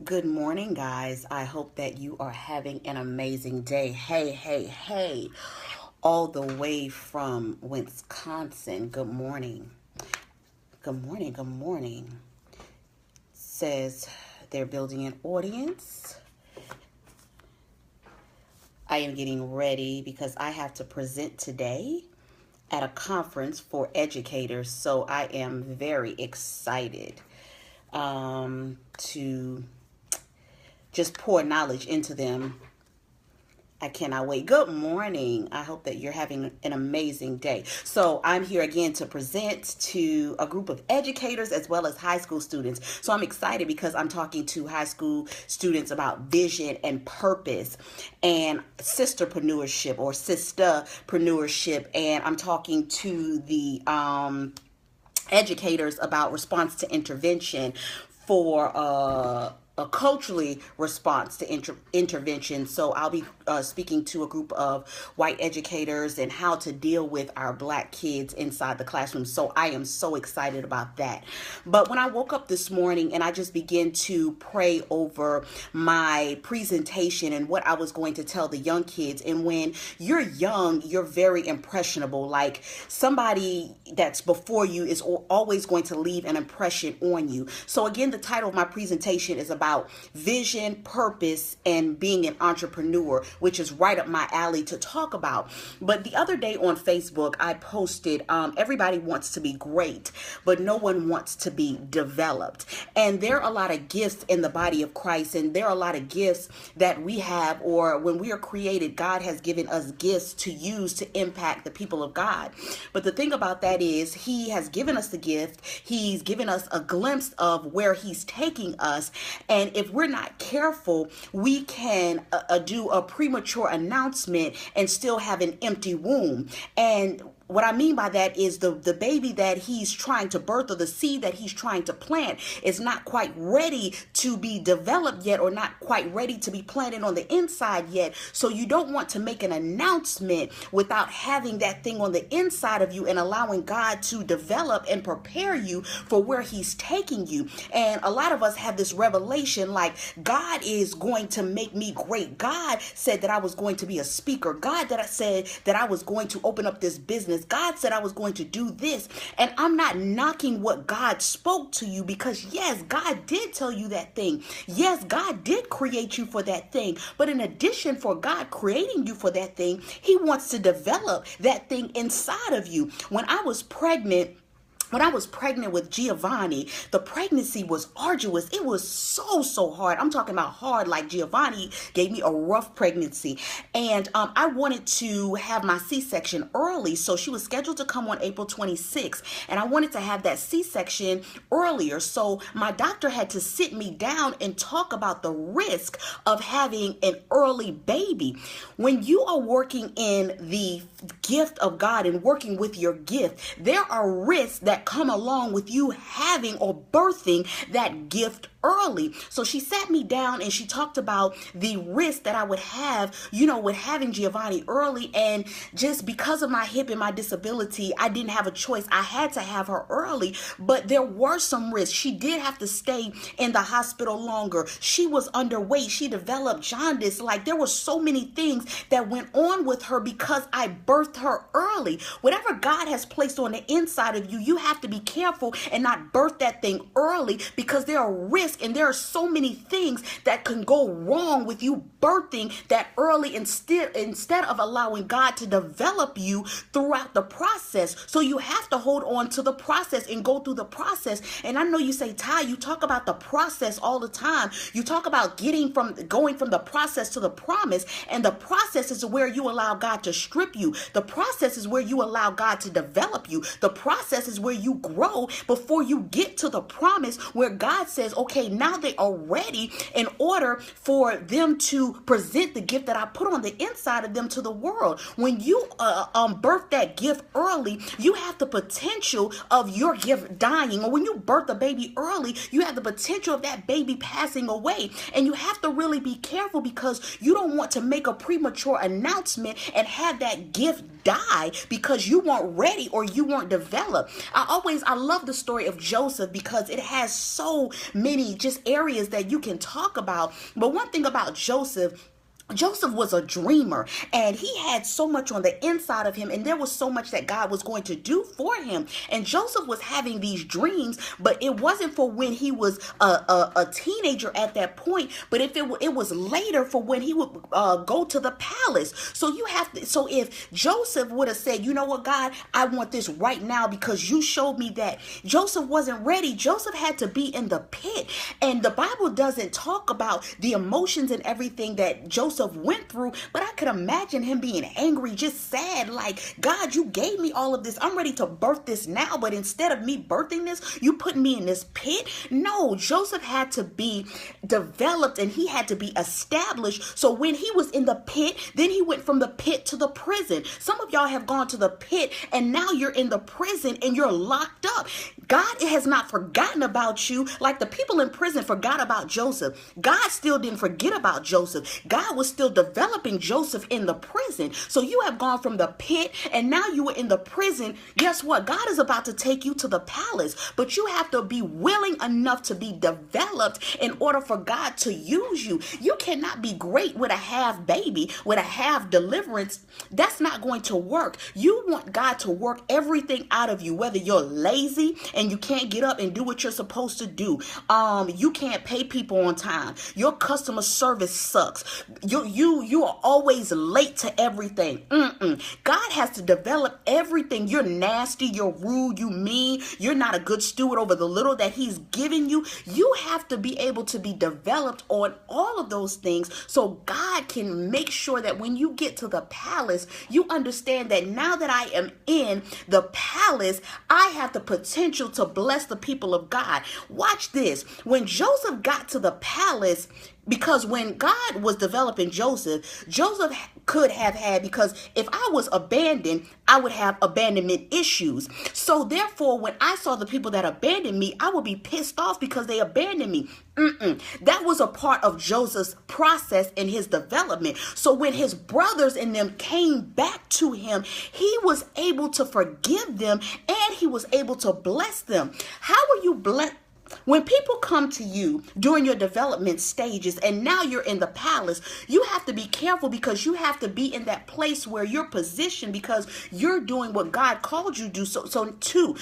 Good morning, guys. I hope that you are having an amazing day. Hey, all the way from Wisconsin. Good morning. Good morning. Says they're building an audience. I am getting ready because I have to present today at a conference for educators. So I am very excited to just pour knowledge into them. I cannot wait. Good morning. I hope that you're having an amazing day. So I'm here again to present to a group of educators as well as high school students. So I'm excited because I'm talking to high school students about vision and purpose and sisterpreneurship or sisterpreneurship. And I'm talking to the educators about response to intervention for a culturally response to intervention. So I'll be speaking to a group of white educators and how to deal with our black kids inside the classroom. So I am so excited about that. But when I woke up this morning and I just began to pray over my presentation and what I was going to tell the young kids. And when you're young, you're very impressionable. Like somebody that's before you is always going to leave an impression on you. So again, the title of my presentation is about vision, purpose, and being an entrepreneur, which is right up my alley to talk about. But the other day on Facebook, I posted, everybody wants to be great, but no one wants to be developed. And there are a lot of gifts in the body of Christ, and there are a lot of gifts that we have, or when we are created, God has given us gifts to use to impact the people of God. But the thing about that is He has given us the gift. He's given us a glimpse of where He's taking us. And if we're not careful, we can do a premature announcement and still have an empty womb. And what I mean by that is the baby that he's trying to birth or the seed that he's trying to plant is not quite ready to be developed yet, or not quite ready to be planted on the inside yet. So you don't want to make an announcement without having that thing on the inside of you and allowing God to develop and prepare you for where He's taking you. And a lot of us have this revelation like, God is going to make me great. God said that I was going to be a speaker. God that I said that I was going to open up this business. God said I was going to do this. And I'm not knocking what God spoke to you, because yes, God did tell you that thing. Yes, God did create you for that thing. But in addition for God creating you for that thing, He wants to develop that thing inside of you. When I was pregnant with Giovanni, the pregnancy was arduous. It was so hard. I'm talking about hard, like Giovanni gave me a rough pregnancy. And I wanted to have my C-section early. So she was scheduled to come on April 26th. And I wanted to have that C-section earlier. So my doctor had to sit me down and talk about the risk of having an early baby. When you are working in the gift of God and working with your gift, there are risks that come along with you having or birthing that gift early. So she sat me down and she talked about the risk that I would have, with having Giovanni early. And just because of my hip and my disability, I didn't have a choice. I had to have her early, but there were some risks. She did have to stay in the hospital longer. She was underweight. She developed jaundice. Like, there were so many things that went on with her because I birthed her early. Whatever God has placed on the inside of you, you have to be careful and not birth that thing early, because there are risks and there are so many things that can go wrong with you birthing that early instead of allowing God to develop you throughout the process. So you have to hold on to the process and go through the process. And I know you say, Ty, you talk about the process all the time. You talk about going from the process to the promise. And the process is where you allow God to strip you. The process is where you allow God to develop you. The process is where you grow before you get to the promise, where God says, okay, now they are ready in order for them to present the gift that I put on the inside of them to the world. When you birth that gift early, you have the potential of your gift dying. Or when you birth a baby early, you have the potential of that baby passing away. And you have to really be careful, because you don't want to make a premature announcement and have that gift die because you weren't ready or you weren't developed. I love the story of Joseph because it has so many just areas that you can talk about. But one thing about Joseph was a dreamer, and he had so much on the inside of him, and there was so much that God was going to do for him. And Joseph was having these dreams, but it wasn't for when he was a teenager at that point, but if it was later for when he would go to the palace. So if Joseph would have said, you know what, God, I want this right now because you showed me that. Joseph wasn't ready. Joseph had to be in the pit, and the Bible doesn't talk about the emotions and everything that Joseph went through, but I could imagine him being angry, just sad, like, God, you gave me all of this. I'm ready to birth this now, but instead of me birthing this, you put me in this pit. No, Joseph had to be developed and he had to be established. So when he was in the pit, then he went from the pit to the prison. Some of y'all have gone to the pit and now you're in the prison and you're locked up. God has not forgotten about you like the people in prison forgot about Joseph. God still didn't forget about Joseph. God was still developing Joseph in the prison. So you have gone from the pit and now you are in the prison. Guess what? God is about to take you to the palace, but you have to be willing enough to be developed in order for God to use you. You cannot be great with a half baby, with a half deliverance. That's not going to work. You want God to work everything out of you, whether you're lazy and you can't get up and do what you're supposed to do. You can't pay people on time. Your customer service sucks. You are always late to everything. God has to develop everything. You're nasty, you're rude, you mean, you're not a good steward over the little that he's given you. You have to be able to be developed on all of those things so God can make sure that when you get to the palace, you understand that now that I am in the palace, I have the potential to bless the people of God. Watch this. When Joseph got to the palace, because when God was developing Joseph could have had, because if I was abandoned, I would have abandonment issues. So therefore, when I saw the people that abandoned me, I would be pissed off because they abandoned me. That was a part of Joseph's process in his development. So when his brothers and them came back to him, he was able to forgive them and he was able to bless them. How are you blessed? When people come to you during your development stages and now you're in the palace, you have to be careful because you have to be in that place where you're positioned because you're doing what God called you to do.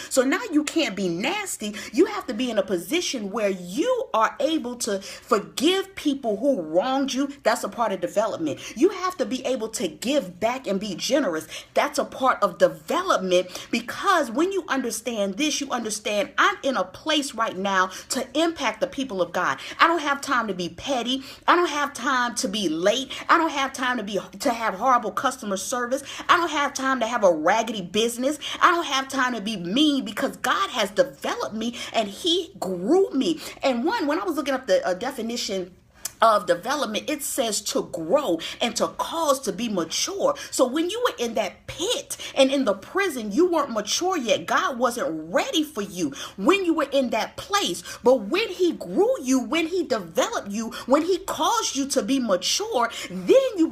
So now you can't be nasty. You have to be in a position where you are able to forgive people who wronged you. That's a part of development. You have to be able to give back and be generous. That's a part of development, because when you understand this, you understand I'm in a place right now to impact the people of God. I don't have time to be petty. I don't have time to be late. I don't have time to have horrible customer service. I don't have time to have a raggedy business. I don't have time to be mean, because God has developed me and he grew me. And when I was looking up the definition of development, it says to grow and to cause to be mature. So when you were in that pit and in the prison, you weren't mature yet. God wasn't ready for you when you were in that place. But when he grew you, when he developed you, when he caused you to be mature, then you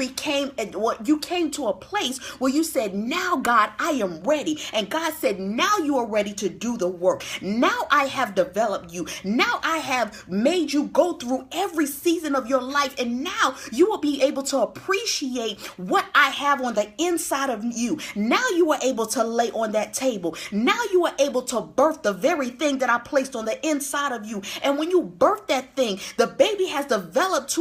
came to a place where you said, now God, I am ready. And God said, now you are ready to do the work. Now I have developed you. Now I have made you go through every season of your life, and now you will be able to appreciate what I have on the inside of you. Now you are able to lay on that table. Now you are able to birth the very thing that I placed on the inside of you. And when you birth that thing, the baby has developed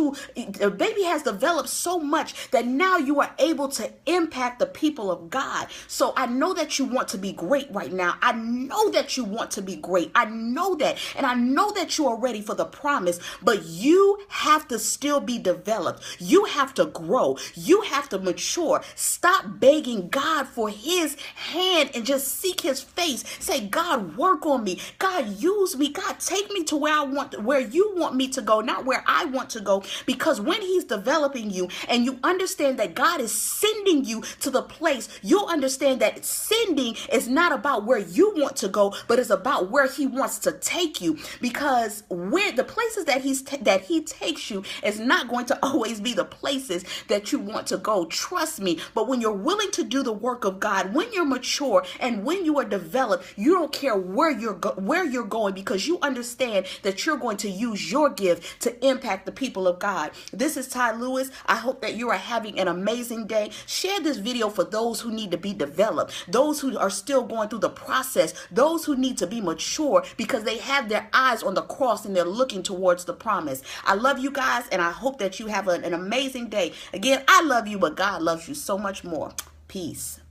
so much that now you are able to impact the people of God. So I know that you want to be great right now. I know that you want to be great. I know that. And I know that you are ready for the promise, but you have to still be developed. You have to grow. You have to mature. Stop begging God for his hand and just seek his face. Say, God, work on me. God, use me. God, take me to where you want me to go, not where I want to go. Because when he's developing you and you understand that God is sending you to the place, you'll understand that sending is not about where you want to go, but it's about where he wants to take you. Because when the places that he takes you, you is not going to always be the places that you want to go. Trust me. But when you're willing to do the work of God, when you're mature and when you are developed, you don't care where you're going, because you understand that you're going to use your gift to impact the people of God. This is Ty Lewis. I hope that you are having an amazing day. Share this video for those who need to be developed, those who are still going through the process, those who need to be mature because they have their eyes on the cross and they're looking towards the promise. I love you guys, and I hope that you have an amazing day. Again, I love you, but God loves you so much more. Peace.